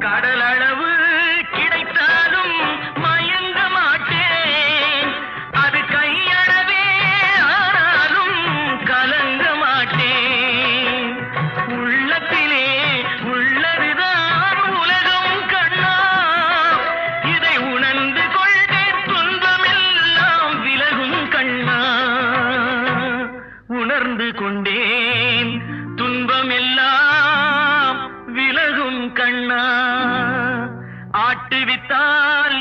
கடலளவு கிடைத்தாலும் மயங்க மாட்டேன், அது கையளவே ஆனாலும் கலங்க மாட்டேன். உள்ளத்திலே உள்ளதுதான் உலகம் கண்ணா, இதை உணர்ந்து கொண்டே துன்பமெல்லாம் விலகும் கண்ணா. உணர்ந்து கொண்டேன் துன்பமெல்லாம் விலகும் கண்ணா. ஆட்டுவித்தால்